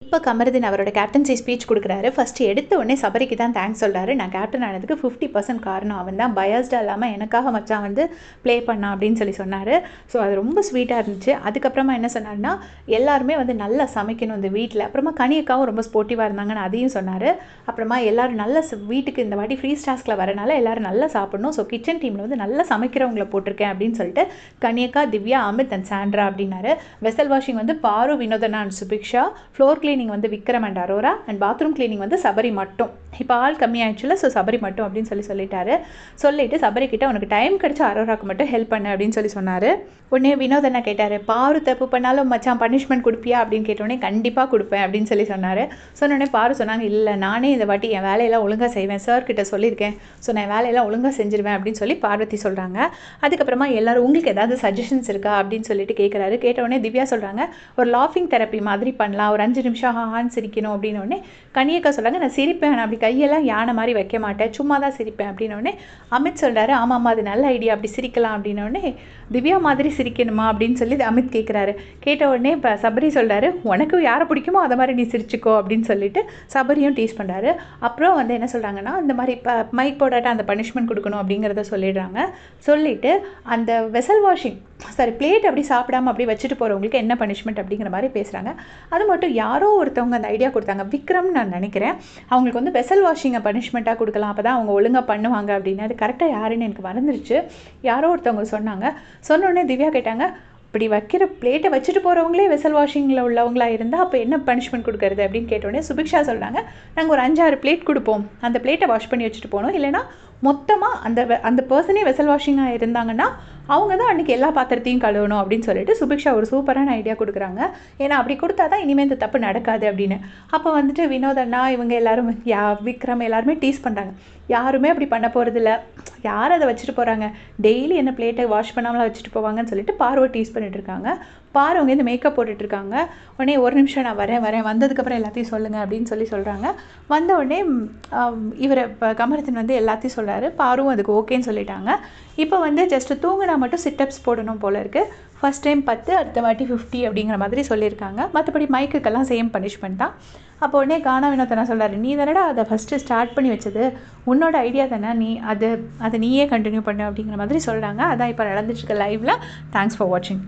இப்போ கமருதீன் அவரோட captaincy speech கொடுக்குறாரு. ஃபஸ்ட்டு எடுத்த உடனே சபரிக்கு தான் தேங்க்ஸ் சொல்கிறாரு. நான் கேப்டன் ஆனதுக்கு 50% காரணம் அவன் தான், பயாஸ்டாக இல்லாமல் எனக்காக மச்சான் வந்து ப்ளே பண்ணான் அப்படின்னு சொன்னார். ஸோ அது ரொம்ப ஸ்வீட்டாக இருந்துச்சு. அதுக்கப்புறமா என்ன சொன்னார்னா, எல்லாருமே வந்து நல்லா சமைக்கணும் இந்த வீட்டில். அப்புறமா கனியக்காவும் ரொம்ப ஸ்போர்ட்டிவாக இருந்தாங்கன்னு அதையும் சொன்னார். அப்புறமா எல்லோரும் நல்ல வீட்டுக்கு இந்த வாட்டி ஃப்ரீ ஸ்டாஸ்கில் வரனால எல்லோரும் நல்லா சாப்பிடணும். ஸோ கிச்சன் டீமில் வந்து நல்லா சமைக்கிறவங்கள போட்டிருக்கேன் அப்படின்னு சொல்லிட்டு கனியக்கா, திவ்யா, அமித் அண்ட் சாண்ட்ரா அப்படின்னாரு. வெசல் வாஷிங் வந்து பாரு, வினோதனா அண்ட் சுபிக்ஷா, ஃப்ளோர் கிளீனிங் வந்து Vikram and Arora, and bathroom cleaning வந்து சபரி மட்டும். இப்போ ஆள் கம்மியாகிடுச்சுல, ஸோ சபரி மட்டும் அப்படின்னு சொல்லிட்டாரு. சொல்லிட்டு சபரி கிட்ட உனக்கு டைம் கிடச்சா அரோராக்கு மட்டும் ஹெல்ப் பண்ணு அப்படின்னு சொன்னார். உடனே வினோதனா கேட்டார், பாரு தப்பு பண்ணாலும் மச்சான் பனிஷ்மெண்ட் கொடுப்பியா அப்படின்னு கேட்டோடனே கண்டிப்பாக கொடுப்பேன் அப்படின்னு சொன்னார். சொன்னோடனே பாரு சொன்னாங்க, இல்லை நானே இந்த வாட்டி என் வேலையெல்லாம் ஒழுங்காக செய்வேன், சார் கிட்ட சொல்லியிருக்கேன், ஸோ நான் வேலையெல்லாம் ஒழுங்காக செஞ்சிருவேன் அப்படின்னு சொல்லி பார்வதி சொல்கிறாங்க. அதுக்கப்புறமா எல்லாரும் உங்களுக்கு ஏதாவது சஜஷன்ஸ் இருக்கா அப்படின்னு சொல்லிட்டு கேட்குறாரு. கேட்டவுடனே திவ்யா சொல்கிறாங்க, ஒரு லாஃபிங் தெரப்பி மாதிரி பண்ணலாம், ஒரு 5 நிமிஷம் ஹான் சிரிக்கணும் அப்படின்னோடனே கனியக்கா சொல்கிறாங்க, நான் சிரிப்பேன், நான் அப்படி கையெல்லாம் யானை மாதிரி வைக்க மாட்டேன், சும்மா தான் சிரிப்பேன் அப்படின்னோடனே அமித் சொல்கிறாரு, ஆமாம்மா அது நல்ல ஐடியா, அப்படி சிரிக்கலாம் அப்படின்னோடனே திவ்யா மாதிரி சிரிக்கணுமா அப்படின்னு சொல்லி அமித் கேட்குறாரு. கேட்ட உடனே இப்போ சபரி சொல்கிறாரு, உனக்கு யாரை பிடிக்குமோ அதை மாதிரி நீ சிரிச்சுக்கோ அப்படின்னு சொல்லிட்டு சபரியும் டீஸ் பண்ணுறாரு. அப்புறம் வந்து என்ன சொல்கிறாங்கன்னா, இந்த மாதிரி இப்போ மைக் போடாட்ட அந்த பனிஷ்மெண்ட் கொடுக்கணும் அப்படிங்கிறத சொல்லிடுறாங்க. சொல்லிவிட்டு அந்த வெசல் வாஷிங் பிளேட் அப்படி சாப்பிடாம அப்படி வச்சுட்டு போகிறவங்களுக்கு என்ன பனிஷ்மெண்ட் அப்படிங்கிற மாதிரி பேசுகிறாங்க. அது மட்டும் யாரோ ஒருத்தவங்க அந்த ஐடியா கொடுத்தாங்க, விக்ரம் நான் நினைக்கிறேன். அவங்களுக்கு வந்து வெசல் வாஷிங்கை பனிஷ்மெண்ட்டாக கொடுக்கலாம், அப்போ தான் அவங்க ஒழுங்காக பண்ணுவாங்க அப்படின்னு. அது கரெக்டாக யாருன்னு எனக்கு மறந்துருச்சு. யாரோ ஒருத்தவங்க சொன்னாங்க. சொன்னோடனே திவ்யா கேட்டாங்க, இப்படி வைக்கிற பிளேட்டை வச்சுட்டு போகிறவங்களே வெசல் வாஷிங்கில் உள்ளவங்களாக இருந்தால் அப்போ என்ன பனிஷ்மெண்ட் கொடுக்கறது அப்படின்னு கேட்டோடனே சுபிக்ஷா சொல்கிறாங்க, நாங்கள் ஒரு 5-6 பிளேட் கொடுப்போம், அந்த பிளேட்டை வாஷ் பண்ணி வச்சுட்டு போகணும், இல்லைனா மொத்தமாக அந்த பர்சனே வெசல் வாஷிங்காக இருந்தாங்கன்னா அவங்க தான் அன்றைக்கி எல்லா பாத்திரத்தையும் கழுவணும் அப்படின்னு சொல்லிட்டு சுபிக்ஷா ஒரு சூப்பரான ஐடியா கொடுக்குறாங்க. ஏன்னா அப்படி கொடுத்தா தான் இனிமேல் இந்த தப்பு நடக்காது அப்படின்னு. அப்போ வந்துட்டு வினோதண்ணா இவங்க எல்லாரும் விக்ரம் எல்லாருமே டீஸ் பண்ணுறாங்க, யாருமே அப்படி பண்ண போகிறதில்ல, யார் அதை வச்சுட்டு போகிறாங்க, டெய்லி என்ன பிளேட்டை வாஷ் பண்ணாமலாம் வச்சுட்டு போவாங்கன்னு சொல்லிட்டு பார்வை டீஸ் பண்ணிட்டு இருக்காங்க. அவங்க இந்த மேக்கப் போட்டுட்ருக்காங்க. உடனே ஒரு நிமிஷம் நான் வரேன் வந்ததுக்கப்புறம் எல்லாத்தையும் சொல்லுங்கள் அப்படின்னு சொல்கிறாங்க. வந்த உடனே இவர் இப்போ கமருதீன் வந்து எல்லாத்தையும் சொல்கிறாரு. பாரும் அதுக்கு ஓகேன்னு சொல்லிட்டாங்க. இப்போ வந்து ஜஸ்ட்டு தூங்கினா மட்டும் சிட்டப்ஸ் போடணும் போல் இருக்குது. ஃபஸ்ட் டைம் 10, அடுத்த வாட்டி 50 அப்படிங்கிற மாதிரி சொல்லியிருக்காங்க. மற்றபடி மைக்குக்கெல்லாம் சேம் பனிஷ்மெண்ட் தான். அப்போ உடனே கானா வினோதனா சொல்கிறாரு, நீ தானடா அதை ஃபஸ்ட்டு ஸ்டார்ட் பண்ணி வச்சது, உன்னோட ஐடியா தானே, நீ அதை நீயே கண்டினியூ பண்ணு அப்படிங்கிற மாதிரி சொல்கிறாங்க. அதான் இப்போ நடந்துட்டுருக்க லைவில். தேங்க்ஸ் ஃபார் வாட்சிங்.